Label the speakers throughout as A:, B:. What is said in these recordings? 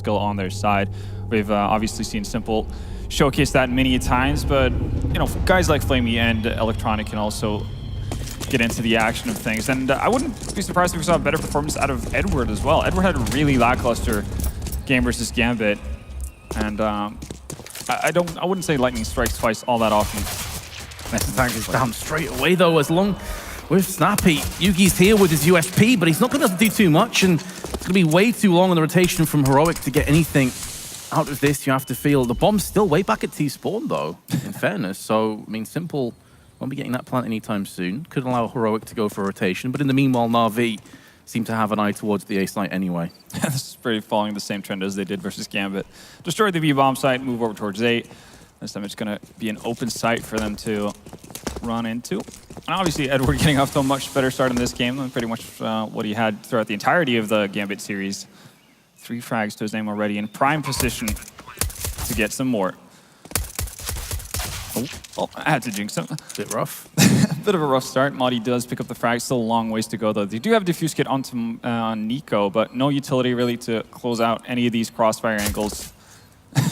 A: skill on their side. We've obviously seen Simple showcase that many times, but you know, guys like Flamey and Electronic can also get into the action of things. And I wouldn't be surprised if we saw a better performance out of Edward as well. Edward had a really lackluster game versus Gambit, and I wouldn't say lightning strikes twice all that often.
B: Attack is down straight away though, as long with Snappy. Yugi's here with his USP, but he's not going to do too much, and it's going to be way too long on the rotation from Heroic to get anything out of this. You have to feel the bomb's still way back at T-spawn though, in fairness. So, I mean, Simple won't be getting that plant anytime soon. Could allow Heroic to go for a rotation, but in the meanwhile, Na'Vi seem to have an eye towards the A site anyway.
A: This is pretty following the same trend as they did versus Gambit. Destroy the B-bomb site, move over towards 8. This time it's going to be an open site for them to run into. And obviously, Edward getting off to a much better start in this game than pretty much what he had throughout the entirety of the Gambit series. 3 frags to his name already, in prime position to get some more. Oh, I had to jinx him.
B: Bit rough.
A: Bit of a rough start. Modi does pick up the frag. Still a long ways to go, though. They do have Diffuse Kit onto Nico, but no utility really to close out any of these crossfire angles.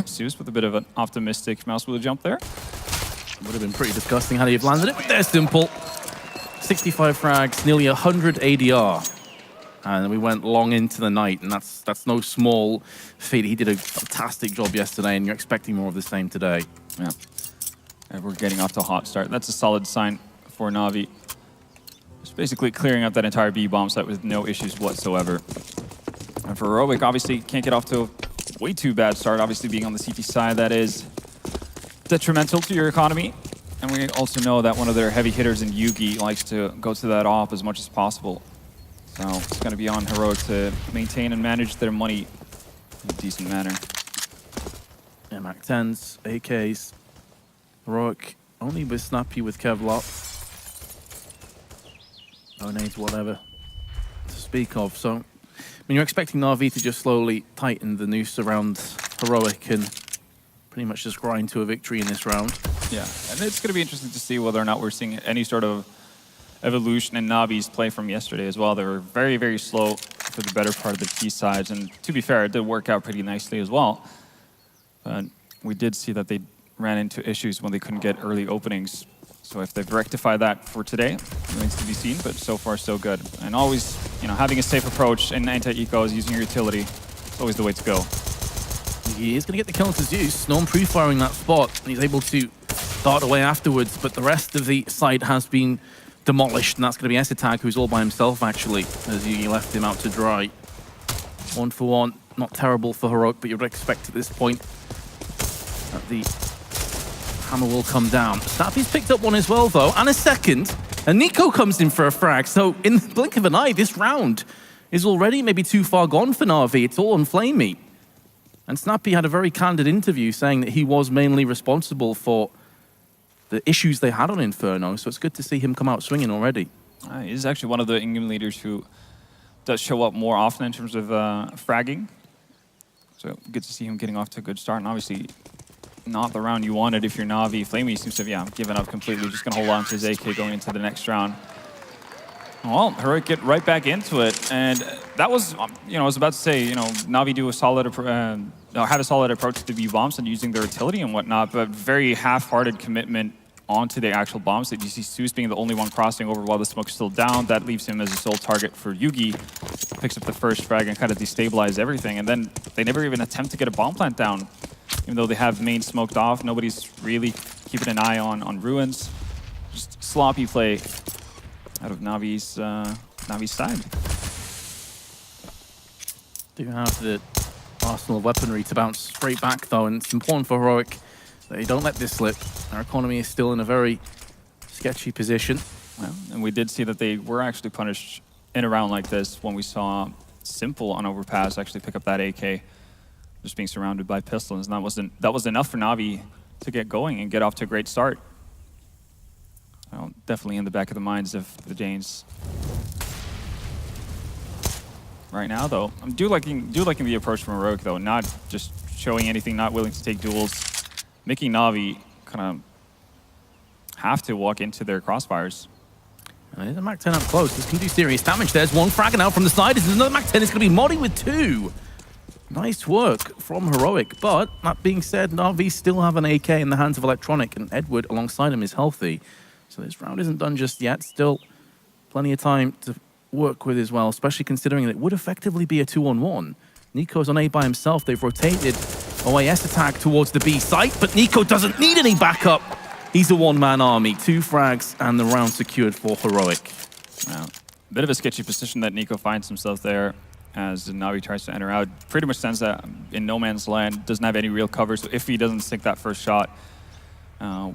A: Zeus with a bit of an optimistic mouse wheel jump there.
B: Would have been pretty disgusting had he have landed it, but they're Simple. 65 frags, nearly 100 ADR. And we went long into the night, and that's no small feat. He did a fantastic job yesterday, and you're expecting more of the same today.
A: Yeah. And we're getting off to a hot start. That's a solid sign for Na'Vi. Just basically clearing up that entire B-bomb site with no issues whatsoever. And for Heroic, obviously can't get off to a way too bad start. Obviously being on the CT side, that is detrimental to your economy. And we also know that one of their heavy hitters in Yugi likes to go to that op as much as possible. So it's going to be on Heroic to maintain and manage their money in a decent manner.
B: Yeah, Mac 10s, AKs. Heroic only with Snappy with Kevlar. No nades, whatever to speak of. So, I mean, you're expecting Na'Vi to just slowly tighten the noose around Heroic and pretty much just grind to a victory in this round.
A: Yeah, and it's going to be interesting to see whether or not we're seeing any sort of evolution in Na'Vi's play from yesterday as well. They were very, very slow for the better part of the T sides, and to be fair, it did work out pretty nicely as well. But we did see that they ran into issues when they couldn't get early openings. So if they've rectified that for today, remains to be seen, but so far so good. And always, you know, having a safe approach in anti-ecos, using your utility, it's always the way to go.
B: He is going to get the kill to Zeus. Norm pre-firing that spot, and he's able to dart away afterwards, but the rest of the site has been demolished, and that's going to be S-Attack, who's all by himself, actually, as you left him out to dry. 1 for 1, not terrible for Heroic, but you'd expect at this point that the hammer will come down. Snappy's picked up one as well, though, and a second, and Nico comes in for a frag. So in the blink of an eye, this round is already maybe too far gone for Na'Vi. It's all on Flamey. And Snappy had a very candid interview saying that he was mainly responsible for the issues they had on Inferno, so it's good to see him come out swinging already.
A: He's actually one of the in-game leaders who does show up more often in terms of fragging. So good to see him getting off to a good start, and obviously not the round you wanted if you're Na'Vi. Flamey seems to have given up completely, just going to hold on to his AK going into the next round. Well, Heroic get right back into it, and that was, you know, I was about to say, you know, Na'Vi do a solid, have a solid approach to the B-bombs and using their utility and whatnot, but very half-hearted commitment onto the actual bombs. That you see Zeus being the only one crossing over while the smoke's still down. That leaves him as a sole target for Yugi. Picks up the first frag and kind of destabilize everything, and then they never even attempt to get a bomb plant down. Even though they have main smoked off, nobody's really keeping an eye on Ruins. Just sloppy play out of Navi's side.
B: Do have the arsenal of weaponry to bounce straight back, though, and it's important for Heroic that they don't let this slip. Our economy is still in a very sketchy position.
A: Well, and we did see that they were actually punished in a round like this when we saw Simple on Overpass actually pick up that AK, just being surrounded by pistols, and that was enough for Na'Vi to get going and get off to a great start. Well, definitely in the back of the minds of the Danes. Right now, though, I'm do liking the approach from Heroic, though, not just showing anything, not willing to take duels, making Na'Vi kind of have to walk into their crossfires.
B: And there's a Mac 10 up close. This can do serious damage. There's one frag out from the side. There's another Mac 10. It's going to be Modi with 2. Nice work from Heroic, but that being said, Na'Vi still have an AK in the hands of Electronic, and Edward alongside him is healthy. So this round isn't done just yet. Still plenty of time to work with as well, especially considering that it would effectively be a 2-on-1. Nico's on A by himself. They've rotated OAS attack towards the B site, but Nico doesn't need any backup. He's a one-man army. 2 frags and the round secured for Heroic.
A: Wow. A bit of a sketchy position that Nico finds himself there as Na'Vi tries to enter out. Pretty much stands in no man's land, doesn't have any real cover, so if he doesn't sink that first shot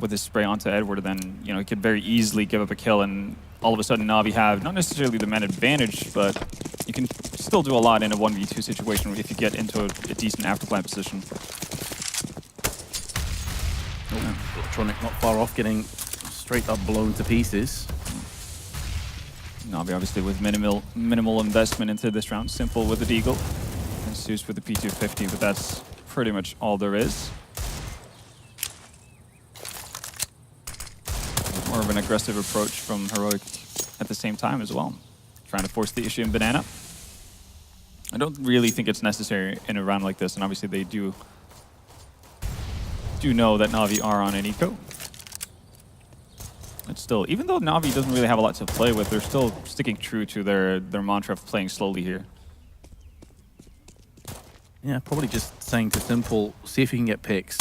A: with his spray onto Edward, then he could very easily give up a kill, and all of a sudden Na'Vi have not necessarily the man advantage, but you can still do a lot in a 1v2 situation if you get into a decent afterplan position.
B: Electronic not far off, getting straight up blown to pieces.
A: Na'Vi obviously with minimal investment into this round. Simple with the Deagle, and Zeus with the P250, but that's pretty much all there is. More of an aggressive approach from Heroic at the same time as well. Trying to force the issue in Banana. I don't really think it's necessary in a round like this, and obviously they do know that Na'Vi are on an eco. But still, even though Na'Vi doesn't really have a lot to play with, they're still sticking true to their mantra of playing slowly here.
B: Yeah, probably just saying to Simple, see if you can get picks.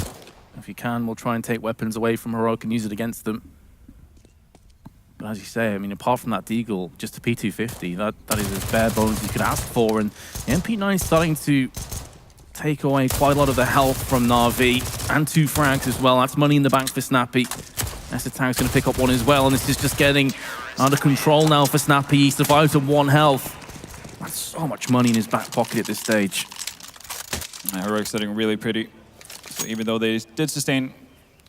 B: If you can, we'll try and take weapons away from Heroic and use it against them. But as you say, I mean, apart from that Deagle, just a P250, that is as bare bones as you could ask for. And the MP9 is starting to take away quite a lot of the health from Na'Vi, and 2 frags as well. That's money in the bank for Snappy. Essetag's going to pick up 1 as well, and this is just getting under control now for Snappy. He survives on 1 health. That's so much money in his back pocket at this stage.
A: Heroic sitting really pretty. So even though they did sustain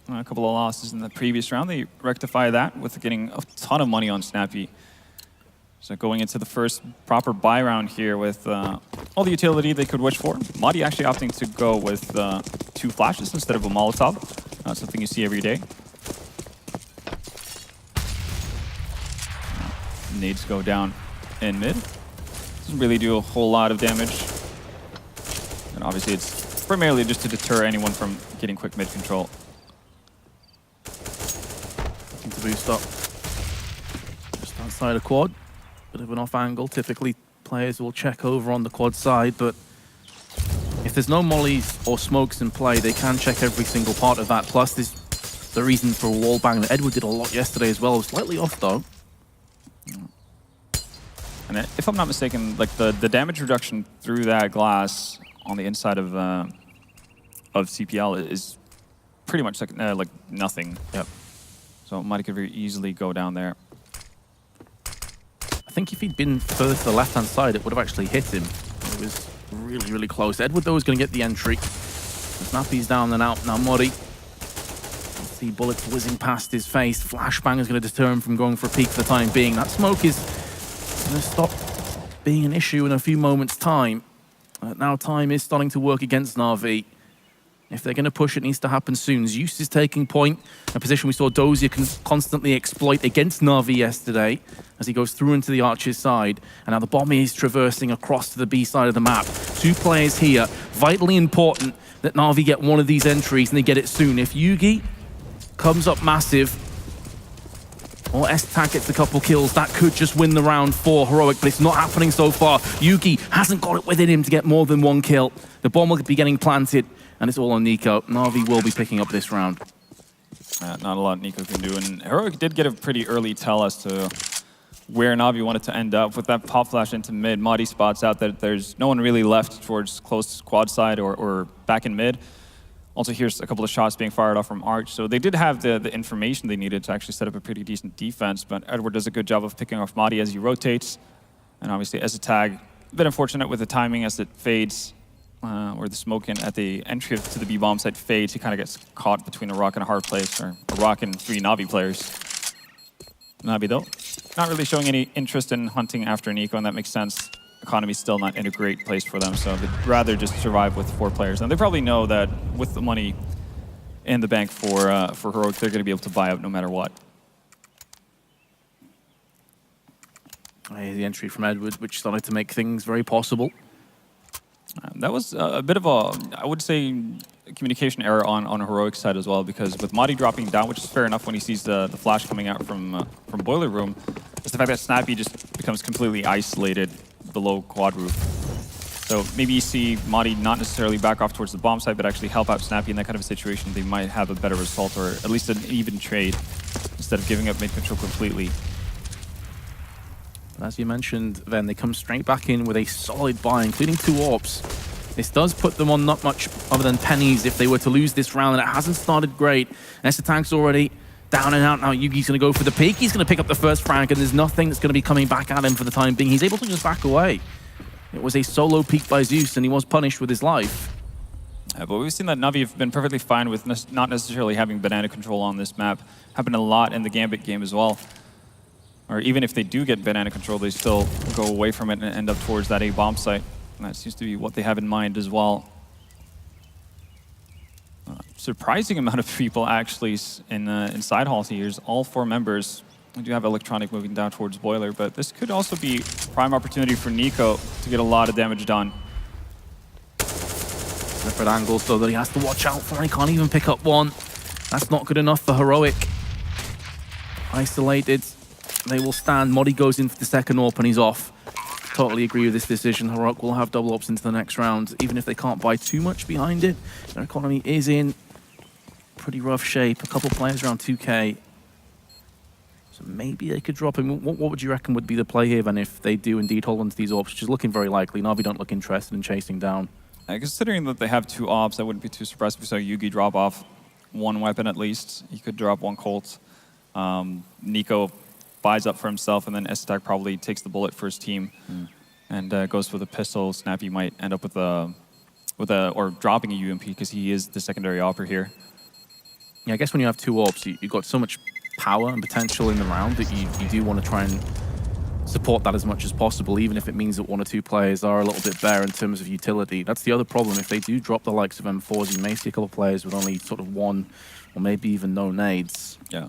A: a couple of losses in the previous round, they rectify that with getting a ton of money on Snappy. So going into the first proper buy round here with all the utility they could wish for. Madi actually opting to go with 2 flashes instead of a Molotov. Something you see every day. Nades go down in mid. Doesn't really do a whole lot of damage. And obviously it's primarily just to deter anyone from getting quick mid control.
B: Looking to boost up. Just outside a quad. Bit of an off angle. Typically players will check over on the quad side, but if there's no mollies or smokes in play, they can check every single part of that. Plus there's the reason for a wall bang that Edward did a lot yesterday as well. Slightly off though.
A: And if I'm not mistaken, like the damage reduction through that glass on the inside of CPL is pretty much like nothing.
B: Yep.
A: So Madi could very easily go down there.
B: I think if he'd been further to the left-hand side, it would have actually hit him. It was really, really close. Edward, though, is going to get the entry. Snappy's down and out. Now Muddy. See bullets whizzing past his face. Flashbang is going to deter him from going for a peek for the time being. That smoke is going to stop being an issue in a few moments' time. Now time is starting to work against Na'Vi. If they're going to push, it needs to happen soon. Zeus is taking point, a position we saw Dozier constantly exploit against Na'Vi yesterday as he goes through into the Archer's side. And now the bomb is traversing across to the B side of the map. 2 players here. Vitally important that Na'Vi get one of these entries and they get it soon. If Yugi comes up massive, or S-Tag gets a couple kills, that could just win the round for Heroic, but it's not happening so far. Yugi hasn't got it within him to get more than 1 kill. The bomb will be getting planted, and it's all on Nico. Na'Vi will be picking up this round.
A: Not a lot Nico can do, and Heroic did get a pretty early tell as to where Na'Vi wanted to end up. With that pop flash into mid, Madi spots out that there's no one really left towards close quad side or back in mid. Also here's a couple of shots being fired off from Arch, so they did have the information they needed to actually set up a pretty decent defense, but Edward does a good job of picking off Madi as he rotates, and obviously as a tag, a bit unfortunate with the timing as it fades, or the smoke in at the entry to the B-bomb site fades. He kind of gets caught between a rock and a hard place, or a rock and 3 Na'Vi players. Na'Vi though, not really showing any interest in hunting after Nico, and that makes sense. Economy's still not in a great place for them, so they'd rather just survive with 4 players. And they probably know that with the money in the bank for Heroic, they're going to be able to buy out no matter what.
B: The entry from Edward, which started to make things very possible.
A: That was a bit of a, I would say, communication error on Heroic's side as well, because with Madi dropping down, which is fair enough when he sees the flash coming out from Boiler Room, it's the fact that Snappy just becomes completely isolated below quad roof. So maybe you see Madi not necessarily back off towards the bomb side, but actually help out Snappy in that kind of a situation. They might have a better result, or at least an even trade, instead of giving up mid control completely.
B: As you mentioned, then they come straight back in with a solid buy, including 2 AWPs. This does put them on not much other than pennies if they were to lose this round, and it hasn't started great. s1tank's already down and out now. Yugi's going to go for the peak. He's going to pick up the first frag, and there's nothing that's going to be coming back at him for the time being. He's able to just back away. It was a solo peak by Zeus, and he was punished with his life.
A: But we've seen that Na'Vi have been perfectly fine with not necessarily having banana control on this map. Happened a lot in the Gambit game as well. Or even if they do get banana control, they still go away from it and end up towards that A-bomb site. And that seems to be what they have in mind as well. Surprising amount of people actually in side halls here. All 4 members. We do have Electronic moving down towards Boiler, but this could also be prime opportunity for Nico to get a lot of damage done.
B: Different angles though that he has to watch out for. He can't even pick up one. That's not good enough for Heroic. Isolated. They will stand. Modi goes in for the second AWP and he's off. Totally agree with this decision. Heroic will have double AWPs into the next round, even if they can't buy too much behind it. Their economy is in pretty rough shape. A couple players around 2K. So maybe they could drop him. What would you reckon would be the play here then if they do indeed hold on to these AWPs, which is looking very likely? Na'Vi don't look interested in chasing down.
A: Considering that they have 2 AWPs, I wouldn't be too surprised if we saw Yugi drop off 1 weapon at least. He could drop 1 Colt. Nico buys up for himself, and then s1tac probably takes the bullet for his team and goes with a pistol. Snappy might end up with or dropping a UMP because he is the secondary AWPer here.
B: Yeah, I guess when you have 2 AWPs, you've got so much power and potential in the round that you do want to try and support that as much as possible, even if it means that 1 or 2 players are a little bit bare in terms of utility. That's the other problem. If they do drop the likes of M4s, you may see a couple of players with only sort of 1 or maybe even no nades.
A: Yeah.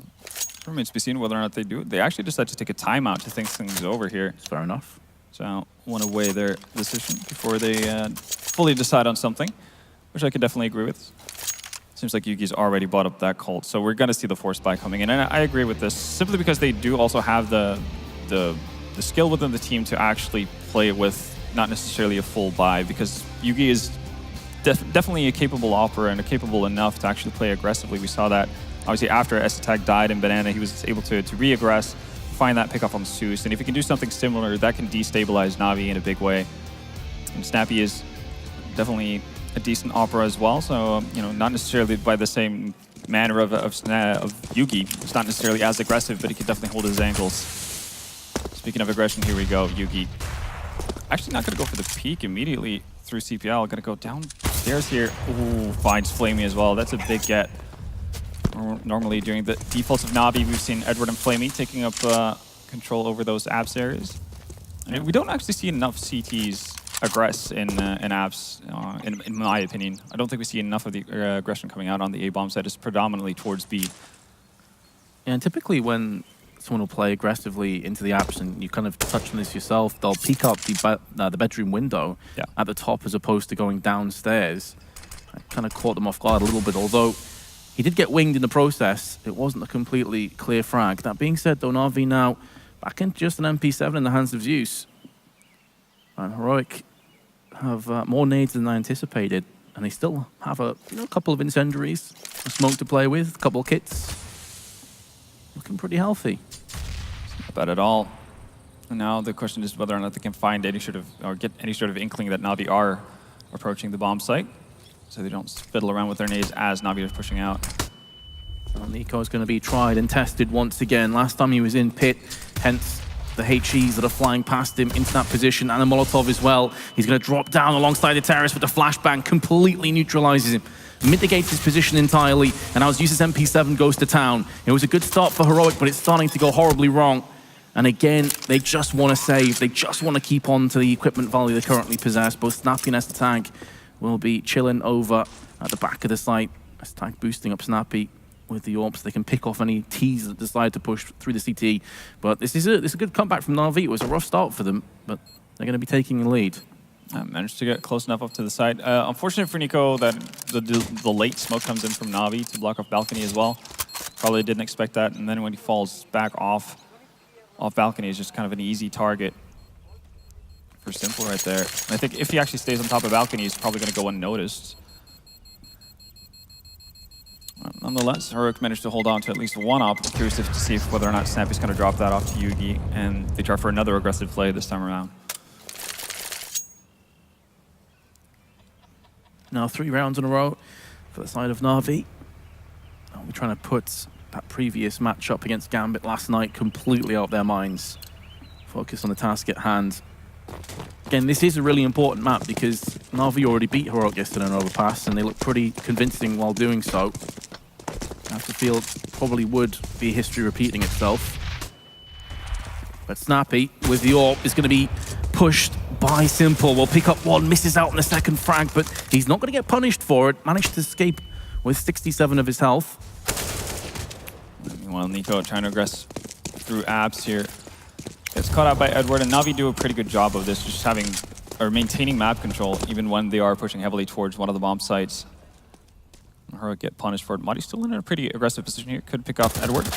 A: Remains to be seen whether or not they do it. They actually decide to take a timeout to think things over here.
B: It's fair enough.
A: So want to weigh their decision before they fully decide on something, which I could definitely agree with. Seems like Yugi's already bought up that Colt, so we're going to see the force buy coming in. And I agree with this, simply because they do also have the skill within the team to actually play with not necessarily a full buy, because Yugi is definitely a capable AWPer and capable enough to actually play aggressively. We saw that obviously after s1tac died in Banana, he was able to re-aggress, find that pickup on Zeus, and if he can do something similar, that can destabilize Na'Vi in a big way. And Snappy is definitely a decent AWPer as well, so not necessarily by the same manner of Yugi. It's not necessarily as aggressive, but he can definitely hold his angles. Speaking of aggression, here we go, Yugi. Actually not going to go for the peak immediately through CPL, going to go downstairs here. Ooh, finds Flamey as well. That's a big get. Normally during the defaults of Na'Vi, we've seen Edward and Flamey taking up control over those apps areas. And we don't actually see enough CTs aggress in apps, in my opinion. I don't think we see enough of the aggression coming out on the A-bomb side. It's predominantly towards B.
B: Yeah, and typically when someone will play aggressively into the apps, and you kind of touched on this yourself, they'll peek up the bedroom window at the top as opposed to going downstairs. I kind of caught them off guard a little bit, although he did get winged in the process. It wasn't a completely clear frag. That being said, though, Na'Vi now back into just an MP7 in the hands of Zeus. And Heroic have more nades than I anticipated, and they still have a couple of incendiaries, a smoke to play with, a couple of kits. Looking pretty healthy.
A: Not bad at all. And now the question is whether or not they can find any sort of, or get any sort of inkling that Na'Vi are approaching the bomb site, so they don't fiddle around with their nades as Na'Vi is pushing out.
B: Well, Nico is going to be tried and tested once again. Last time he was in pit, hence the HEs that are flying past him into that position, and a Molotov as well. He's going to drop down alongside the terrace, but the flashbang completely neutralizes him, mitigates his position entirely, and now Zeus's MP7 goes to town. It was a good start for Heroic, but it's starting to go horribly wrong. And again, they just want to save. They just want to keep on to the equipment value they currently possess. Both Snappy and s1tac will be chilling over at the back of the site. s1tac boosting up Snappy with the AWPs. They can pick off any Ts that decide to push through the CT. But this is a good comeback from Na'Vi. It was a rough start for them, but they're going to be taking the lead.
A: Managed to get close enough up to the side. Unfortunate for Nico that the late smoke comes in from Na'Vi to block off balcony as well. Probably didn't expect that, and then when he falls back off balcony, is just kind of an easy target for Simple right there. And I think if he actually stays on top of balcony, he's probably going to go unnoticed. Nonetheless, Heroic managed to hold on to at least one op. Curious to see whether or not Snappy's going to drop that off to Yugi, and they try for another aggressive play this time around.
B: Now 3 rounds in a row for the side of Na'Vi. We're trying to put that previous matchup against Gambit last night completely out of their minds. Focus on the task at hand. Again, this is a really important map because Na'Vi already beat Heroic yesterday on Overpass, and they look pretty convincing while doing so. After field probably would be history repeating itself. But Snappy with the AWP is going to be pushed by Simple. Will pick up one, misses out on the second frag, but he's not going to get punished for it. Managed to escape with 67 of his health.
A: Meanwhile, Nico trying to aggress through abs here. Gets caught out by Edward, and Na'Vi do a pretty good job of this, just having or maintaining map control even when they are pushing heavily towards one of the bomb sites. Heroic get punished for it. Muddy's still in a pretty aggressive position here. Could pick off Edward.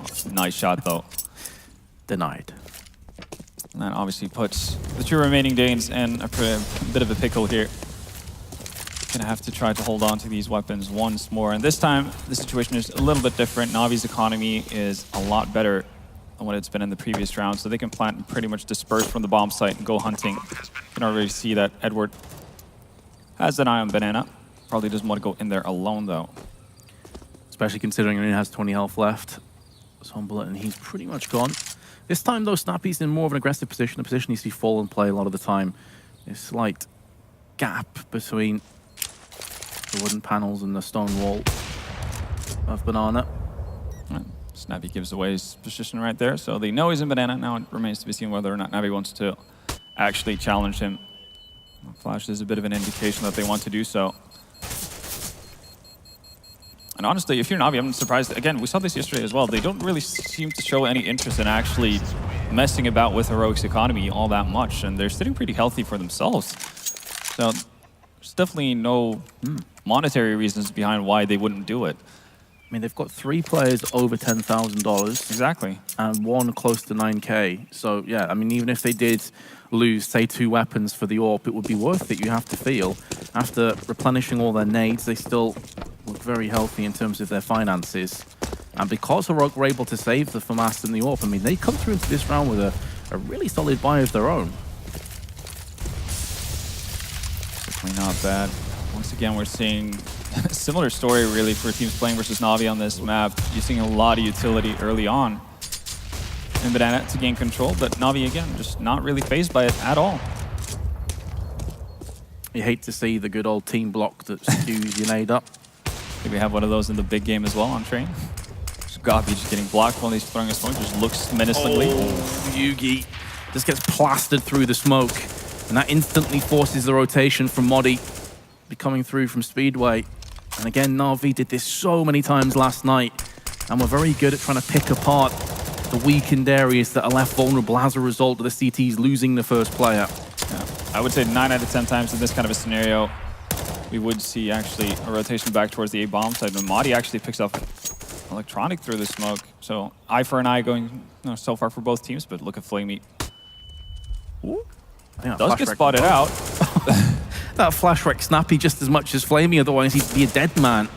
A: Oh, nice shot though.
B: Denied.
A: And that obviously puts the 2 remaining Danes in a bit of a pickle here. Gonna have to try to hold on to these weapons once more. And this time, the situation is a little bit different. Navi's economy is a lot better than what it's been in the previous round, so they can plant and pretty much disperse from the bomb site and go hunting. You can already see that Edward has an eye on Banana. Probably doesn't want to go in there alone, though.
B: Especially considering he only has 20 health left. Sombullet, and he's pretty much gone. This time, though, Snappy's in more of an aggressive position, a position you see Fallen play a lot of the time. A slight gap between the wooden panels and the stone wall of Banana.
A: Snappy gives away his position right there, so they know he's in Banana. Now it remains to be seen whether or not Navi wants to actually challenge him. Flash is a bit of an indication that they want to do so. And honestly, if you're Navi, I'm surprised. Again, we saw this yesterday as well. They don't really seem to show any interest in actually messing about with Heroic's economy all that much, and they're sitting pretty healthy for themselves. So there's definitely no monetary reasons behind why they wouldn't do it.
B: I mean, they've got 3 players over $10,000.
A: Exactly.
B: And 1 close to 9K. So, yeah, I mean, even if they did lose, say, 2 weapons for the AWP, it would be worth it, you have to feel. After replenishing all their nades, they still look very healthy in terms of their finances. And because Heroic were able to save the FAMAS and the AWP, I mean, they come through into this round with a really solid buy of their own.
A: Definitely not bad. Once again, we're seeing a similar story, really, for teams playing versus Na'Vi on this map. You're seeing a lot of utility early on in Banana to gain control, but Na'Vi, again, just not really fazed by it at all.
B: You hate to see the good old team block that skews your nade up.
A: I think we have one of those in the big game as well on Train. Gabi just getting blocked while he's throwing a smoke, just looks menacingly.
B: Oh, Yugi just gets plastered through the smoke, and that instantly forces the rotation from Modi coming through from Speedway. And again, Na'Vi did this so many times last night, and we're very good at trying to pick apart the weakened areas that are left vulnerable as a result of the CTs losing the first player.
A: Yeah. I would say 9 out of 10 times in this kind of a scenario, we would see actually a rotation back towards the A-bomb side, but Modi actually picks up electronic through the smoke. So eye for an eye going so far for both teams, but look at Flamey. Does get spotted out.
B: That flash wreck Snappy just as much as Flamey, otherwise he'd be a dead man.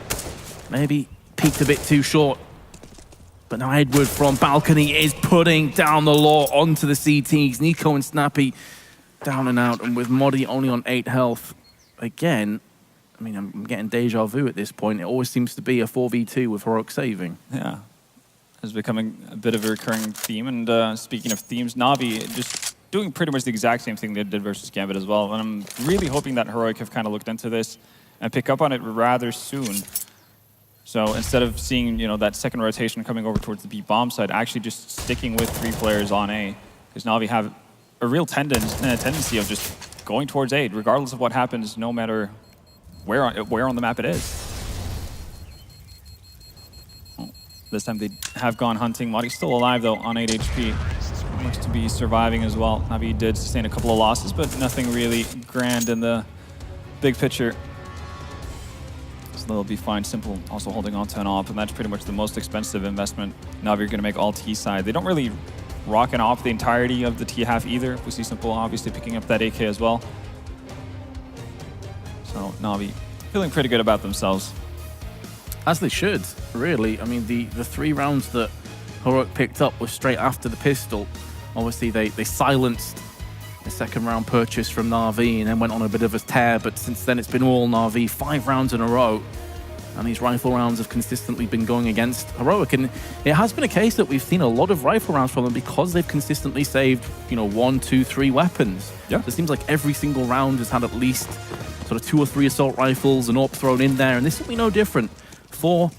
B: Maybe peaked a bit too short. But now Edward from balcony is putting down the law onto the CTs. Nico and Snappy down and out, and with Modi only on 8 health. Again, I mean, I'm getting deja vu at this point. It always seems to be a 4v2 with Heroic saving.
A: Yeah, it's becoming a bit of a recurring theme. And speaking of themes, Na'Vi just doing pretty much the exact same thing they did versus Gambit as well. And I'm really hoping that Heroic have kind of looked into this and pick up on it rather soon. So instead of seeing, that second rotation coming over towards the B bomb side, actually just sticking with 3 players on A, because Na'Vi have a real tendency of just going towards A, regardless of what happens, no matter where on the map it is. Well, this time they have gone hunting. Modi's still alive though, on 8 HP. Looks to be surviving as well. Navi did sustain a couple of losses, but nothing really grand in the big picture. So they'll be fine. Simple also holding on to an AWP, and that's pretty much the most expensive investment Navi are going to make all T side. They don't really rock an AWP the entirety of the T half either. We see Simple obviously picking up that AK as well. So Navi feeling pretty good about themselves.
B: As they should, really. I mean, the 3 rounds that Heroic picked up was straight after the pistol. Obviously, they silenced the second round purchase from Na'Vi and then went on a bit of a tear, but since then it's been all Na'Vi, 5 rounds in a row. And these rifle rounds have consistently been going against Heroic. And it has been a case that we've seen a lot of rifle rounds from them because they've consistently saved, 1, 2, 3 weapons.
A: Yeah.
B: It seems like every single round has had at least sort of 2 or 3 assault rifles and AWP thrown in there. And this will be no different. 4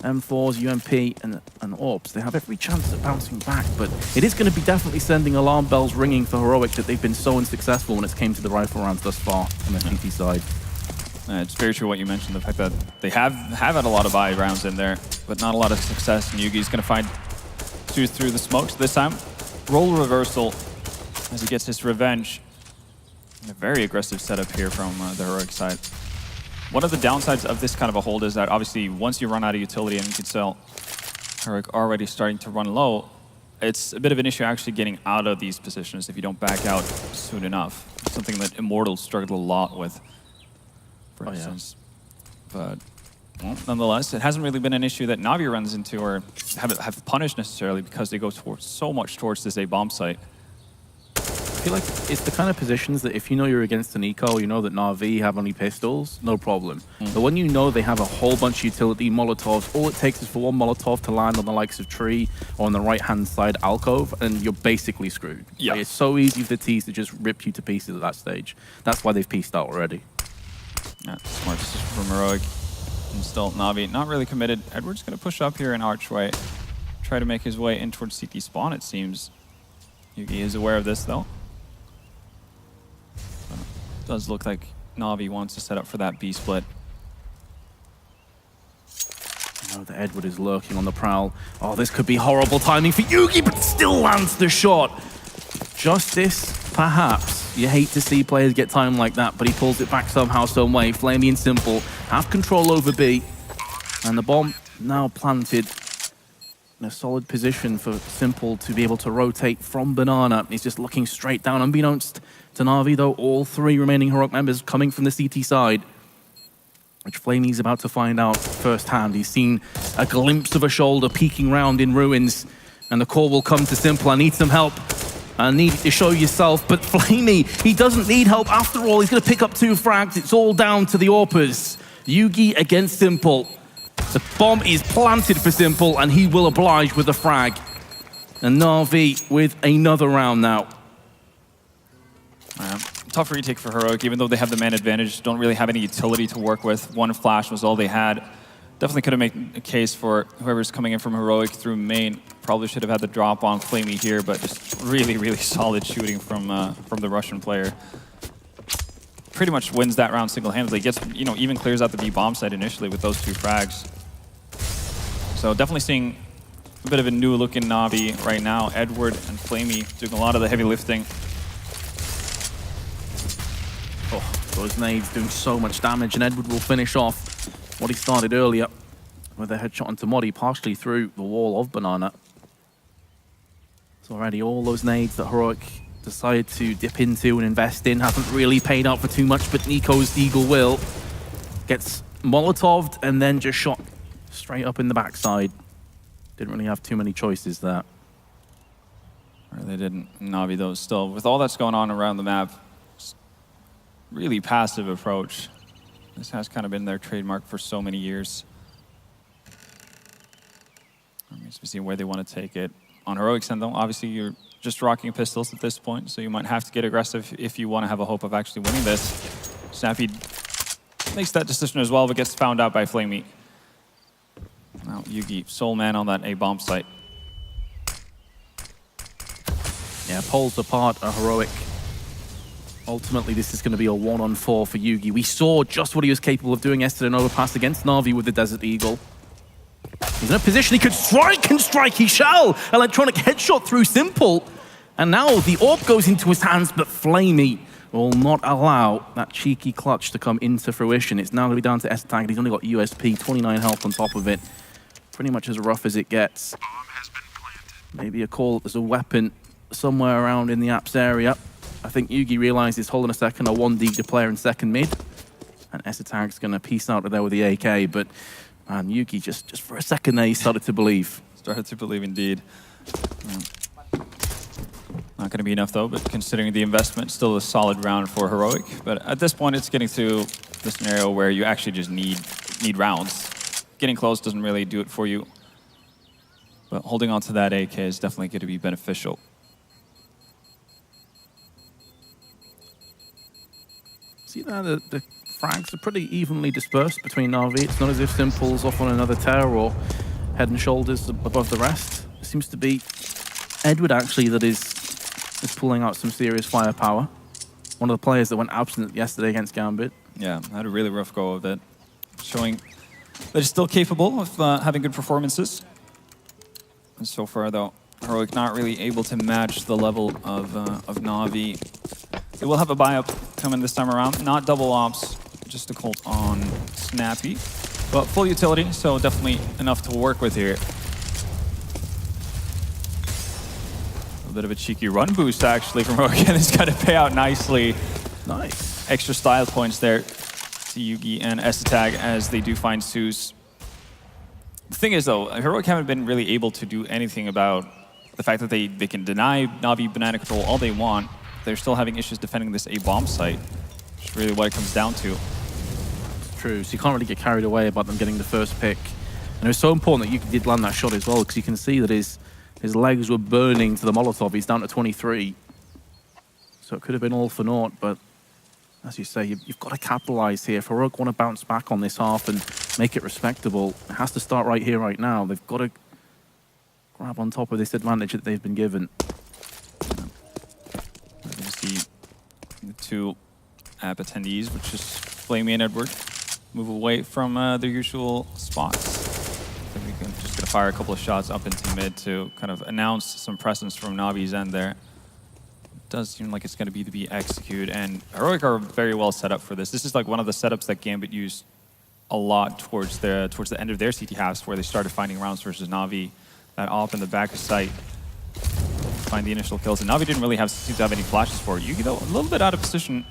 B: M4s, UMP, and AWPs. They have every chance of bouncing back, but it is going to be definitely sending alarm bells ringing for Heroic that they've been so unsuccessful when it came to the rifle rounds thus far on the CT side.
A: It's very true what you mentioned, the fact that they have had a lot of buy rounds in there, but not a lot of success. And Yugi's going to find Zeus through the smokes this time. Role reversal as he gets his revenge. A very aggressive setup here from the Heroic side. One of the downsides of this kind of a hold is that obviously once you run out of utility and you can sell Heroic already starting to run low, it's a bit of an issue actually getting out of these positions if you don't back out soon enough. Something that Immortals struggled a lot with, for instance. But well, nonetheless, it hasn't really been an issue that Navi runs into or have punished necessarily because they go so much towards this A bomb site.
B: I feel like it's the kind of positions that if you know you're against an eco, you know that Na'Vi have only pistols, no problem. But when you know they have a whole bunch of utility Molotovs, all it takes is for one Molotov to land on the likes of Tree or on the right-hand side alcove, and you're basically screwed.
A: Yeah.
B: Like, it's so easy for the T's to just rip you to pieces at that stage. That's why they've pieced out already.
A: Yeah, smart decision from Heroic. And still, Navi not really committed. Edward's going to push up here in Archway, try to make his way in towards CT spawn, it seems. Yugi is aware of this, though. Does look like Navi wants to set up for that B split.
B: I know that Edward is lurking on the prowl. Oh, this could be horrible timing for Yugi, but still lands the shot. Justice, perhaps. You hate to see players get time like that, but he pulls it back somehow, some way. Flamey and Simple have control over B. And the bomb now planted in a solid position for Simple to be able to rotate from Banana. He's just looking straight down, unbeknownst to Na'Vi, though, all 3 remaining Heroic members coming from the CT side, which Flamey's about to find out firsthand. He's seen a glimpse of a shoulder peeking round in ruins, and the call will come to Simple. I need some help. I need to show yourself, but Flamey, he doesn't need help after all. He's going to pick up 2 frags. It's all down to the AWPers. Yugi against Simple. The bomb is planted for Simple, and he will oblige with a frag. And Na'Vi with another round now.
A: Tough retake for Heroic, even though they have the man advantage, don't really have any utility to work with. 1 flash was all they had. Definitely could have made a case for whoever's coming in from Heroic through main. Probably should have had the drop on Flamey here, but just really, really solid shooting from the Russian player. Pretty much wins that round single-handedly. Gets, even clears out the B bomb site initially with those 2 frags. So definitely seeing a bit of a new look in Navi right now. Edward and Flamey doing a lot of the heavy lifting.
B: Oh, those nades doing so much damage, and Edward will finish off what he started earlier with a headshot onto Modi, partially through the wall of Banana. So already all those nades that Heroic decided to dip into and invest in haven't really paid out for too much, but Nico's Eagle will. Gets Molotoved and then just shot straight up in the backside. Didn't really have too many choices there.
A: Or they didn't. Navi, though, still, with all that's going on around the map, really passive approach. This has kind of been their trademark for so many years. I'm just seeing where they want to take it. On Heroic's end, though, obviously you're just rocking pistols at this point, so you might have to get aggressive if you want to have a hope of actually winning this. Snappy makes that decision as well, but gets found out by Flamey. Now Yugi, sole man on that A-bomb site.
B: Yeah, pulls apart a Heroic. Ultimately, this is going to be a 1-on-4 for Yugi. We saw just what he was capable of doing yesterday in Overpass against Na'Vi with the Desert Eagle. He's in a position he could strike and strike, he shall! Electronic headshot through Simple. And now the orb goes into his hands, but Flamey will not allow that cheeky clutch to come into fruition. It's now going to be down to s-Tag, and he's only got USP, 29 health on top of it. Pretty much as rough as it gets. Maybe a call as a weapon somewhere around in the apps area. I think Yugi realizes, hold on a second, a 1D to player in second mid. And s-Tag's going to peace out of there with the AK, but man, Yugi just for a second there, he started to believe.
A: Started to believe indeed. Not going to be enough though, but considering the investment, still a solid round for Heroic. But at this point, it's getting to the scenario where you actually just need rounds. Getting close doesn't really do it for you. But holding on to that AK is definitely going to be beneficial.
B: See there, the frags are pretty evenly dispersed between Na'Vi. It's not as if Simple's off on another tear or head and shoulders above the rest. It seems to be Edward actually that is pulling out some serious firepower. One of the players that went absent yesterday against Gambit.
A: Yeah, had a really rough go of it. Showing that he's still capable of having good performances. And so far though, Heroic not really able to match the level of Na'Vi. They will have a buy-up coming this time around. Not double ops, just a cult on Snappy. But full utility, so definitely enough to work with here. A bit of a cheeky run boost actually from Heroic, and it's got to pay out nicely.
B: Nice.
A: Extra style points there to Yugi and s-Tag as they do find Zeus. The thing is though, Heroic haven't been really able to do anything about the fact that they can deny Na'Vi banana control all they want. They're still having issues defending this A-bomb site, which is really what it comes down to.
B: It's true, so you can't really get carried away about them getting the first pick. And it was so important that Yugi did land that shot as well, because you can see that his legs were burning to the Molotov. He's down to 23. So it could have been all for naught, but as you say, you've got to capitalize here. If Heroic want to bounce back on this half and make it respectable, it has to start right here, right now. They've got to grab on top of this advantage that they've been given.
A: See the two app attendees, which is Flamey and Edward, move away from their usual spots. I think we're just going to fire a couple of shots up into mid to kind of announce some presence from Na'Vi's end there. It does seem like it's going to be the B execute, and Heroic are very well set up for this. This is like one of the setups that Gambit used a lot towards the end of their CT halves, where they started finding rounds versus Na'Vi. That op in the back of sight. Find the initial kills, and Na'Vi didn't really seem to have any flashes for it. Yugi though, a little bit out of position.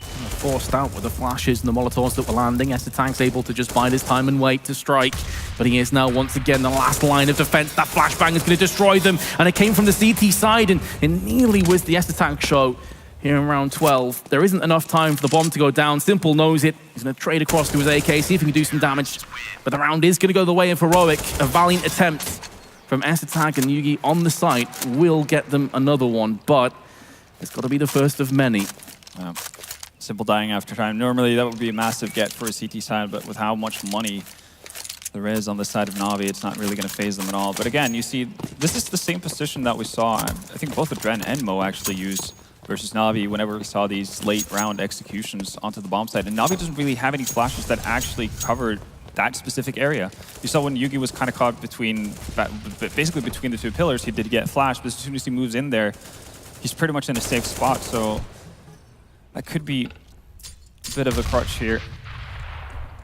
B: Forced out with the flashes and the Molotovs that were landing. s-Tag's able to just bide his time and wait to strike, but he is now once again the last line of defense. That flashbang is going to destroy them, and it came from the CT side, and it nearly was the s-Tag show here in round 12. There isn't enough time for the bomb to go down. Simple knows it. He's going to trade across to his AK, see if he can do some damage, but the round is going to go the way of Heroic. A valiant attempt from s-Tag, and Yugi on the site will get them another one, but it's got to be the first of many.
A: Simple dying after time. Normally that would be a massive get for a CT side, but with how much money there is on the side of Na'Vi, it's not really going to phase them at all. But again, you see, this is the same position that we saw, I think both Adren and Mo actually used versus Na'Vi whenever we saw these late round executions onto the bomb site. And Na'Vi doesn't really have any flashes that actually covered that specific area. You saw when Yugi was kind of caught basically between the two pillars, he did get flashed, but as soon as he moves in there, he's pretty much in a safe spot. So that could be a bit of a crutch here.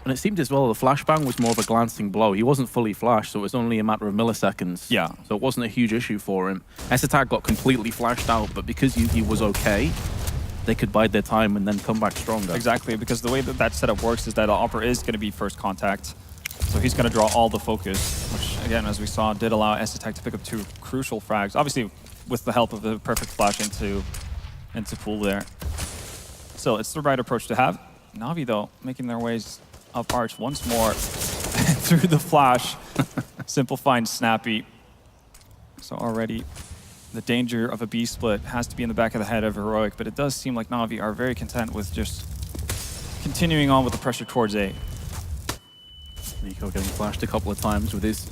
B: And it seemed as well the flashbang was more of a glancing blow. He wasn't fully flashed, so it was only a matter of milliseconds.
A: Yeah.
B: So it wasn't a huge issue for him. s-Tag got completely flashed out, but because Yugi was okay, they could bide their time and then come back stronger.
A: Exactly, because the way that that setup works is that the Opera is going to be first contact. So he's going to draw all the focus, which again, as we saw, did allow s-Tag to pick up two crucial frags. Obviously, with the help of the perfect flash into pool there. Still, it's the right approach to have. Na'Vi, though, making their ways up arch once more through the flash. Simple find Snappy. So already the danger of a B split has to be in the back of the head of Heroic, but it does seem like Na'Vi are very content with just continuing on with the pressure towards A.
B: Nico getting flashed a couple of times with his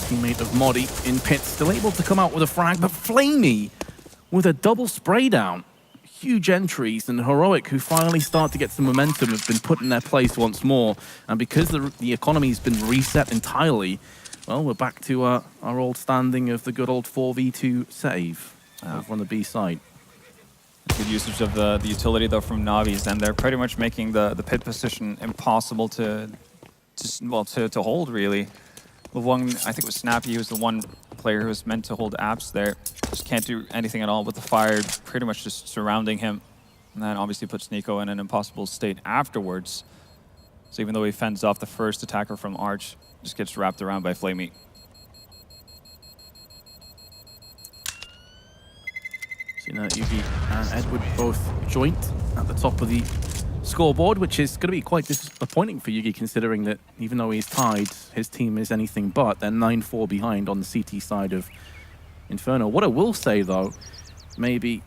B: teammate of Modi in pit, still able to come out with a frag, but Flamey with a double spray down. Huge entries, and Heroic, who finally start to get some momentum, have been put in their place once more. And because the economy's been reset entirely, Well, we're back to our old standing of the good old 4v2 save over on the B side.
A: Good usage of the utility though from Navi's, and they're pretty much making the pit position impossible to hold really. The one, I think it was Snappy, who was the one player who was meant to hold apps there. Just can't do anything at all with the fire, pretty much just surrounding him. And that obviously puts Nico in an impossible state afterwards. So even though he fends off the first attacker from Arch, just gets wrapped around by Flamey.
B: So Yugi and Edward both joint at the top of the scoreboard, which is going to be quite disappointing for Yugi, considering that even though he's tied, his team is anything but. They're 9-4 behind on the CT side of Inferno. What I will say, though, maybe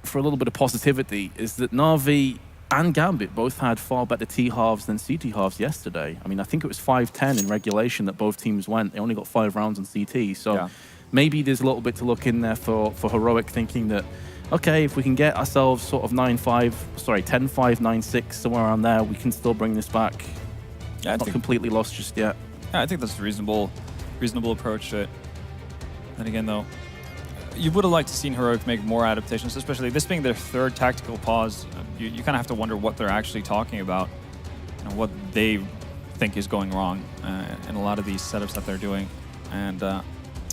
B: for a little bit of positivity, is that Na'Vi and Gambit both had far better T-halves than CT halves yesterday. I mean, I think it was 5-10 in regulation that both teams went. They only got 5 rounds on CT, so yeah. Maybe there's a little bit to look in there for Heroic, thinking that, okay, if we can get ourselves sort of 10-5, 9-6, somewhere around there, we can still bring this back. Yeah, not completely lost just yet.
A: Yeah, I think that's a reasonable approach to it. And again, though, you would have liked to seen Heroic make more adaptations, especially this being their 3rd tactical pause. You kind of have to wonder what they're actually talking about and what they think is going wrong in a lot of these setups that they're doing. And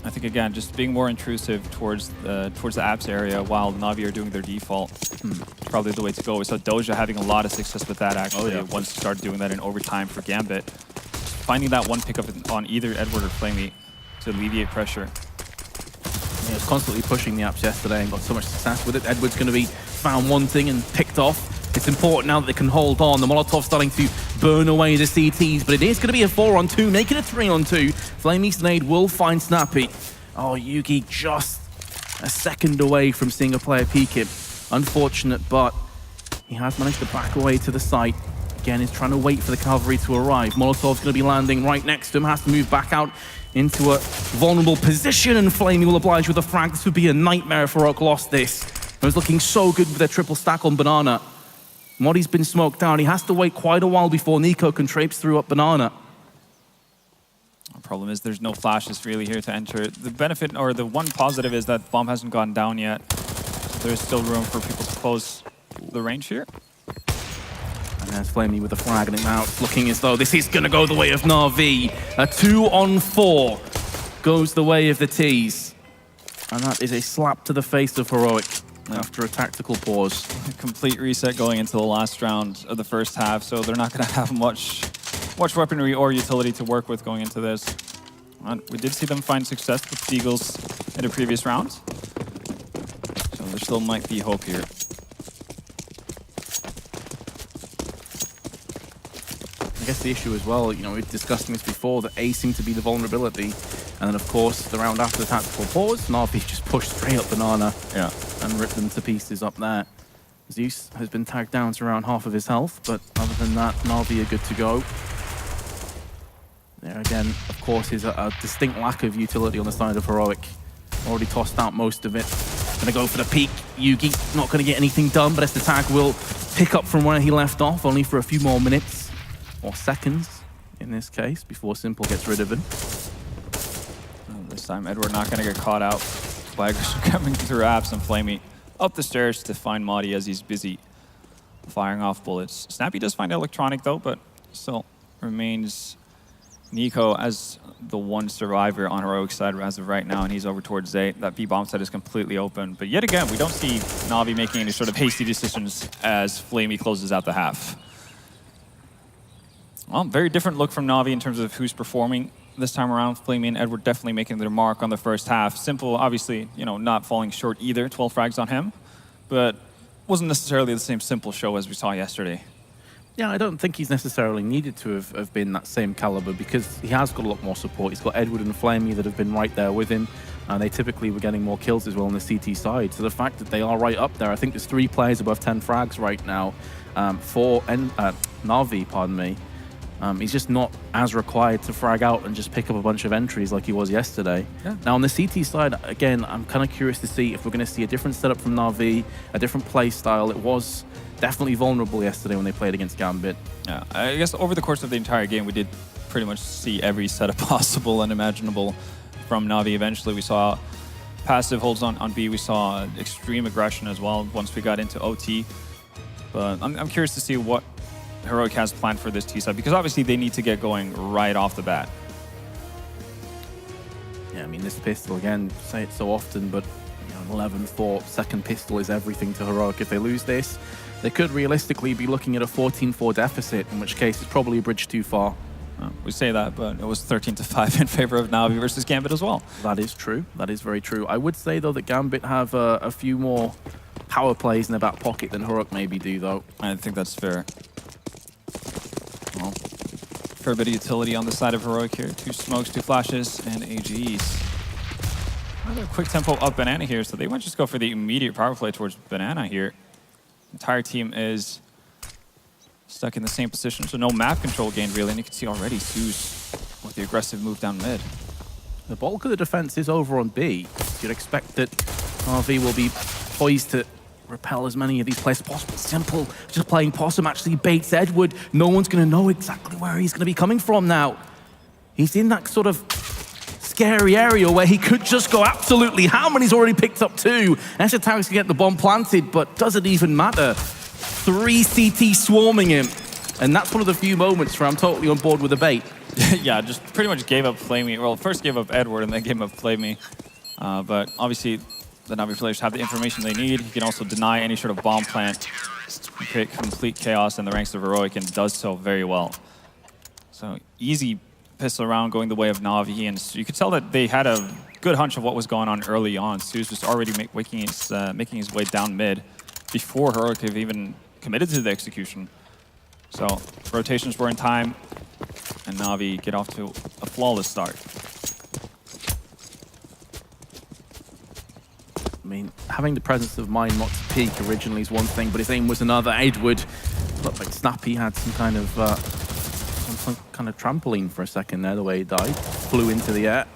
A: I think, again, just being more intrusive towards the apps area while Na'Vi are doing their default is probably the way to go. We saw Doja having a lot of success with that, actually, once he started doing that in overtime for Gambit. Finding that one pickup on either Edward or Flamey to alleviate pressure.
B: He was constantly pushing the apps yesterday and got so much success with it. Edward's going to be found wanting and picked off. It's important now that they can hold on. The Molotov's starting to burn away the CTs, but it is going to be a 4-on-2, make it a 3-on-2. Flamey's nade will find Snappy. Oh, Yugi just a second away from seeing a player peek him. Unfortunate, but he has managed to back away to the site. Again, he's trying to wait for the cavalry to arrive. Molotov's going to be landing right next to him, has to move back out into a vulnerable position, and Flamey will oblige with a frag. This would be a nightmare if Heroic lost this. It was looking so good with their triple stack on Banana. Modi's been smoked down. He has to wait quite a while before Nico can traipse through up Banana.
A: The problem is there's no flashes really here to enter. The benefit, or the one positive, is that bomb hasn't gone down yet. So there's still room for people to close the range here.
B: And there's Flamey with the frag, and now it's looking as though this is going to go the way of Na'Vi. A 2-on-4 goes the way of the T's. And that is a slap to the face of Heroic after a tactical pause.
A: A complete reset going into the last round of the first half, so they're not going to have much weaponry or utility to work with going into this. And we did see them find success with Seagulls in the previous rounds, so there still might be hope here.
B: I guess the issue as well, you know, we've discussed this before, that A seemed to be the vulnerability. And then, of course, the round after the tactical pause, Na'Vi just pushed straight up Banana and ripped them to pieces up there. Zeus has been tagged down to around half of his health, but other than that, Na'Vi are good to go. There again, of course, is a distinct lack of utility on the side of Heroic. Already tossed out most of it. Gonna go for the peak. Yugi not gonna get anything done, but Estetag will pick up from where he left off, only for a few more minutes, or seconds in this case, before Simple gets rid of him.
A: This time, Edward not going to get caught out by aggression coming through apps, and Flamey up the stairs to find Modi as he's busy firing off bullets. Snappy does find electronic though, but still remains Nico as the one survivor on Heroic side as of right now, and he's over towards Zay. That B-bomb side is completely open, but yet again, we don't see Na'Vi making any sort of hasty decisions as Flamey closes out the half. Well, very different look from Na'Vi in terms of who's performing this time around. Flamey and Edward definitely making their mark on the first half. Simple, obviously, you know, not falling short either. 12 frags on him, but wasn't necessarily the same Simple show as we saw yesterday.
B: Yeah, I don't think he's necessarily needed to have been that same caliber, because he has got a lot more support. He's got Edward and Flamey that have been right there with him, and they typically were getting more kills as well on the CT side. So the fact that they are right up there, I think there's 3 players above 10 frags right now for Na'Vi, pardon me. He's just not as required to frag out and just pick up a bunch of entries like he was yesterday. Yeah. Now on the CT side, again, I'm kind of curious to see if we're going to see a different setup from Na'Vi, a different play style. It was definitely vulnerable yesterday when they played against Gambit.
A: Yeah, I guess over the course of the entire game, we did pretty much see every setup possible and imaginable from Na'Vi. Eventually, we saw passive holds on B. We saw extreme aggression as well once we got into OT. But I'm curious to see what Heroic has planned for this T side, because obviously they need to get going right off the bat.
B: Yeah, I mean, this pistol, again, say it so often, but you know, an 11-4 second pistol is everything to Heroic. If they lose this, they could realistically be looking at a 14-4 deficit, in which case it's probably a bridge too far.
A: We say that, but it was 13-5 in favor of Na'Vi versus Gambit as well.
B: That is true. That is very true. I would say, though, that Gambit have a few more power plays in their back pocket than Heroic maybe do, though.
A: I think that's fair. Well, fair bit of utility on the side of Heroic here. 2 smokes, 2 flashes, and AGs. Another quick tempo up Banana here, so they might just go for the immediate power play towards Banana here. Entire team is stuck in the same position, so no map control gained really, and you can see already Zeus with the aggressive move down mid.
B: The bulk of the defense is over on B. You'd expect that RV will be poised to repel as many of these players as possible. Simple, just playing possum actually baits Edward. No one's going to know exactly where he's going to be coming from now. He's in that sort of scary area where he could just go absolutely ham, and he's already picked up 2. Eshetag's can get the bomb planted, but does it even matter? 3 CT swarming him, and that's one of the few moments where I'm totally on board with the bait.
A: Yeah, just pretty much gave up Play Me. Well, first gave up Edward and then gave up Play Me. But obviously, the Na'Vi players have the information they need. He can also deny any sort of bomb plant and create complete chaos in the ranks of Heroic, and does so very well. So easy pistol round going the way of Na'Vi, and you could tell that they had a good hunch of what was going on early on. Zeus was already making his way down mid before Heroic have even committed to the execution. So rotations were in time, and Na'Vi get off to a flawless start.
B: I mean, having the presence of mind not to peek originally is one thing, but his aim was another. Edward looked like Snappy had some kind of trampoline for a second there, the way he died. Flew into the air.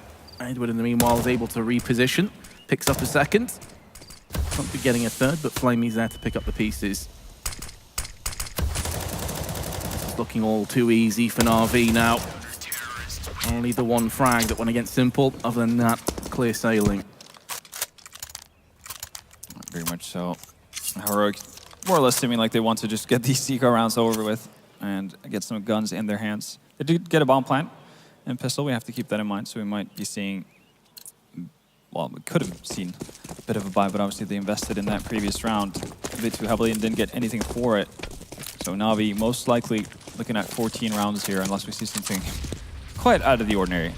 B: Edward, in the meanwhile, is able to reposition. Picks up a second. Won't be getting a third, but Flamey's there to pick up the pieces. This is looking all too easy for Na'Vi now. Only the 1 frag that went against Simple. Other than that, clear sailing.
A: Very much so. Heroic more or less seeming like they want to just get these eco rounds over with and get some guns in their hands. They did get a bomb plant and pistol. We have to keep that in mind. So we might be seeing, well, we could have seen a bit of a buy, but obviously they invested in that previous round a bit too heavily and didn't get anything for it. So Na'Vi most likely looking at 14 rounds here unless we see something quite out of the ordinary.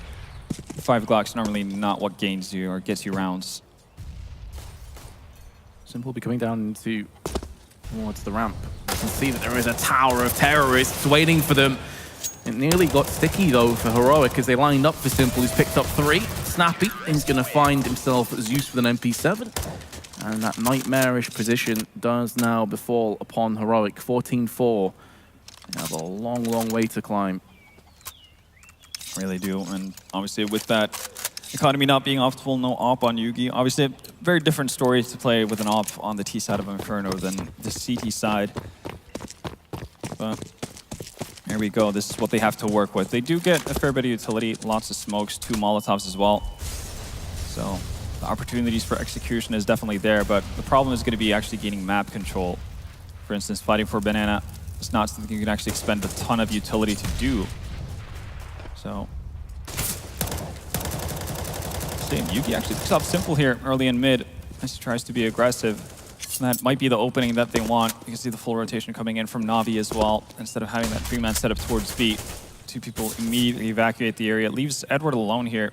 A: 5 Glocks normally not what gains you or gets you rounds.
B: Simple will be coming down into towards the ramp. You can see that there is a tower of terrorists waiting for them. It nearly got sticky though for Heroic as they lined up for Simple, who's picked up 3. Snappy is going to find himself Zeus with an MP7. And that nightmarish position does now befall upon Heroic. 14-4. They have a long, long way to climb.
A: Really do, and obviously with that economy not being optimal, no op on Yugi. Obviously, a very different story to play with an op on the T side of Inferno than the CT side. But here we go. This is what they have to work with. They do get a fair bit of utility, lots of smokes, 2 Molotovs as well. So the opportunities for execution is definitely there, but the problem is going to be actually gaining map control. For instance, fighting for Banana is not something you can actually expend a ton of utility to do. So Yugi actually picks up Simple here early in mid as he tries to be aggressive. And that might be the opening that they want. You can see the full rotation coming in from Na'Vi as well. Instead of having that 3-man setup towards B, 2 people immediately evacuate the area. It leaves Edward alone here.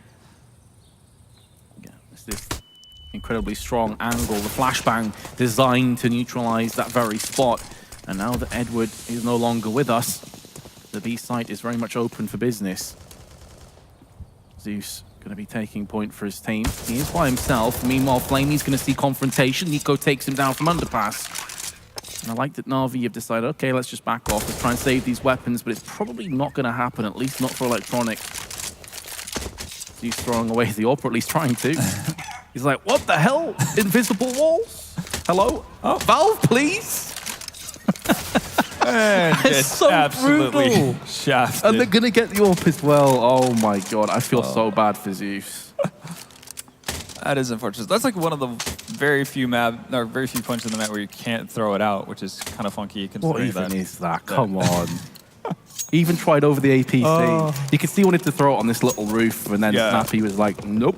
B: Yeah, it's this incredibly strong angle, the flashbang designed to neutralize that very spot. And now that Edward is no longer with us, the B site is very much open for business. Zeus going to be taking point for his team. He is by himself. Meanwhile, Flamey's going to see confrontation. Nico takes him down from underpass. And I like that Na'Vi have decided, okay, let's just back off. Let's try and save these weapons, but it's probably not going to happen, at least not for Electronic. Zeus throwing away the AWP, or at least trying to. He's like, what the hell? Invisible walls? Hello? Oh, Valve, please?
A: And
B: It's
A: it's
B: so
A: absolutely
B: brutal.
A: shafted.
B: And they're going to get the AWP as well. Oh my god, I feel so bad for Zeus.
A: That is unfortunate. That's like one of the very few points in the map where you can't throw it out, which is kind of funky
B: What
A: considering
B: even
A: that.
B: is that? Come on. He even tried over the APC. You could see he wanted to throw it on this little roof, and then
A: Yeah.
B: Snappy was like, nope,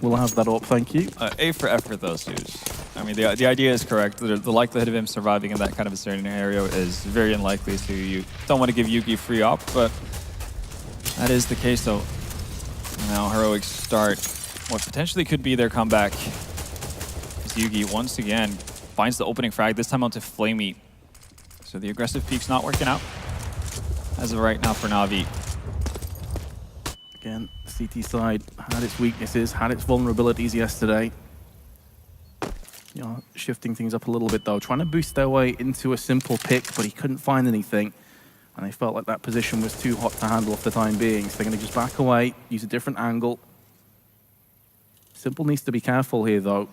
B: we'll have that up, thank you.
A: A for effort, though, Zeus. I mean, the idea is correct. The likelihood of him surviving in that kind of a scenario is very unlikely, so you don't want to give Yugi free op, but that is the case, though. Now, Heroics start what potentially could be their comeback. As Yugi, once again, finds the opening frag, this time onto Flamey. So the aggressive peek's not working out as of right now for Na'Vi.
B: Again, the CT side had its weaknesses, had its vulnerabilities yesterday. You know, shifting things up a little bit though, trying to boost their way into a simple pick, but he couldn't find anything. And they felt like that position was too hot to handle for the time being, so they're going to just back away, use a different angle. Simple needs to be careful here though.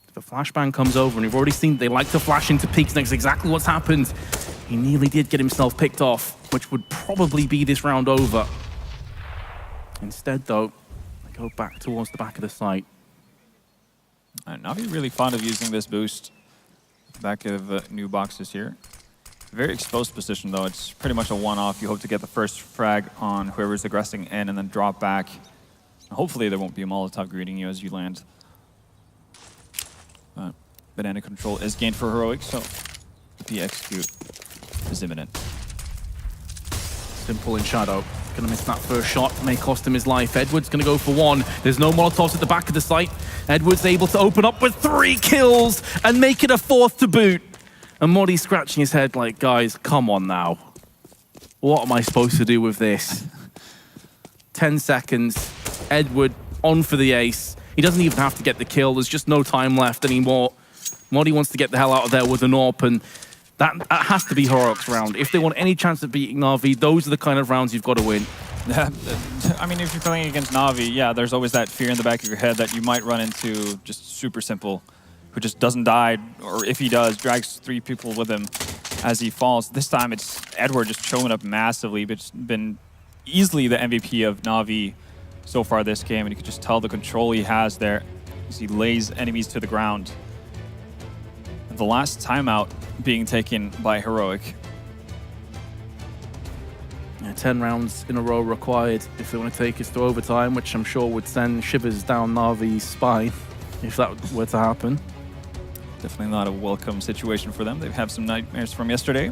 B: If a flashbang comes over, and we've already seen they like to flash into peaks, and that's exactly what's happened. He nearly did get himself picked off, which would probably be this round over. Instead though, they go back towards the back of the site.
A: Na'Vi really fond of using this boost. Back of new boxes here. Very exposed position though. It's pretty much a one-off. You hope to get the first frag on whoever's aggressing in and then drop back. Hopefully there won't be a Molotov greeting you as you land. Banana control is gained for Heroic, so the execute is imminent.
B: Simple in shadow. Gonna miss that first shot, may cost him his life. Edwards gonna go for one. There's no Molotovs at the back of the site. Edwards able to open up with 3 kills and make it a 4th to boot. And Modi scratching his head like, guys, come on now. What am I supposed to do with this? 10 seconds. Edward on for the ace. He doesn't even have to get the kill. There's just no time left anymore. Modi wants to get the hell out of there with an AWP, and that has to be Heroic's round. If they want any chance of beating Na'Vi, those are the kind of rounds you've got to win.
A: I mean, if you're playing against Na'Vi, yeah, there's always that fear in the back of your head that you might run into just super simple, who just doesn't die, or if he does, drags 3 people with him as he falls. This time it's Edward just showing up massively, but it's been easily the MVP of Na'Vi so far this game, and you can just tell the control he has there as he lays enemies to the ground. The last timeout being taken by Heroic.
B: Yeah, 10 rounds in a row required if they want to take us to overtime, which I'm sure would send shivers down Na'Vi's spine if that were to happen.
A: Definitely not a welcome situation for them. They have some nightmares from yesterday.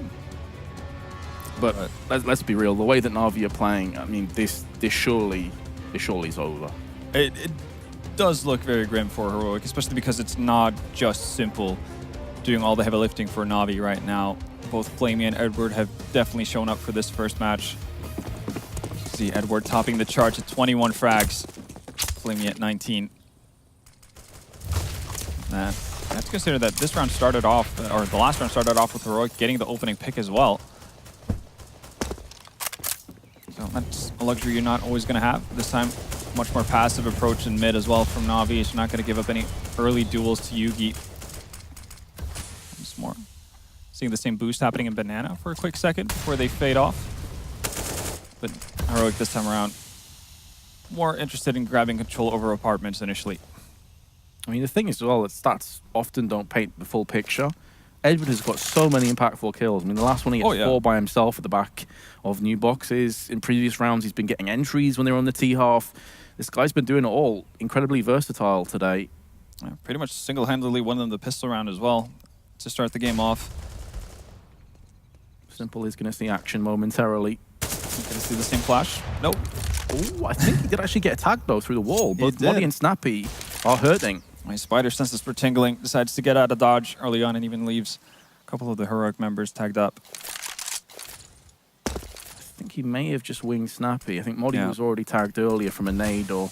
B: But let's be real, the way that Na'Vi are playing, I mean, this surely is over.
A: It does look very grim for Heroic, especially because it's not just simple doing all the heavy lifting for Na'Vi right now. Both Flamey and Edward have definitely shown up for this first match. See Edward topping the charts at 21 frags. Flamey at 19. I have to consider that this round started off, or the last round started off with Heroic getting the opening pick as well. So that's a luxury you're not always going to have. This time, much more passive approach in mid as well from Na'Vi. You're not going to give up any early duels to Yugi. Once more. Seeing the same boost happening in Banana for a quick second before they fade off. But Heroic this time around, more interested in grabbing control over apartments initially.
B: I mean, the thing is, well, stats often don't paint the full picture. Edward has got so many impactful kills. I mean, the last one he gets 4 by himself at the back of new boxes. In previous rounds, he's been getting entries when they're on the T-half. This guy's been doing it all. Incredibly versatile today.
A: Yeah, pretty much single-handedly won them the pistol round as well to start the game off.
B: Simple is going to see action momentarily.
A: Going to see the same flash? Nope.
B: Oh, I think he did actually get tagged though through the wall. Both Modi and Snappy are hurting.
A: My spider senses for tingling, decides to get out of dodge early on and even leaves a couple of the Heroic members tagged up.
B: I think he may have just winged Snappy. I think Modi was already tagged earlier from a nade or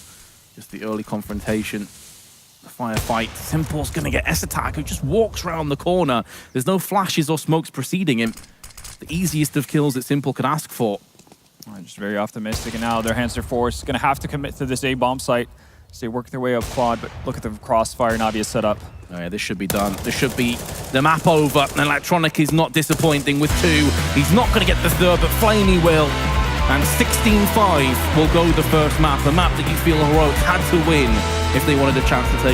B: just the early confrontation. The firefight. Simple's going to get S-Attack, who just walks around the corner. There's no flashes or smokes preceding him. The easiest of kills that Simple could ask for.
A: Just very optimistic, and now their hands are forced. Going to have to commit to this A-bomb site. So they work their way up quad, but look at the crossfire Navi has set up.
B: Oh yeah, this should be done. This should be the map over. And Electronic is not disappointing with 2. He's not going to get the 3rd, but Flamey will. And 16-5 will go the first map. A map that you feel Heroics had to win if they wanted a chance to take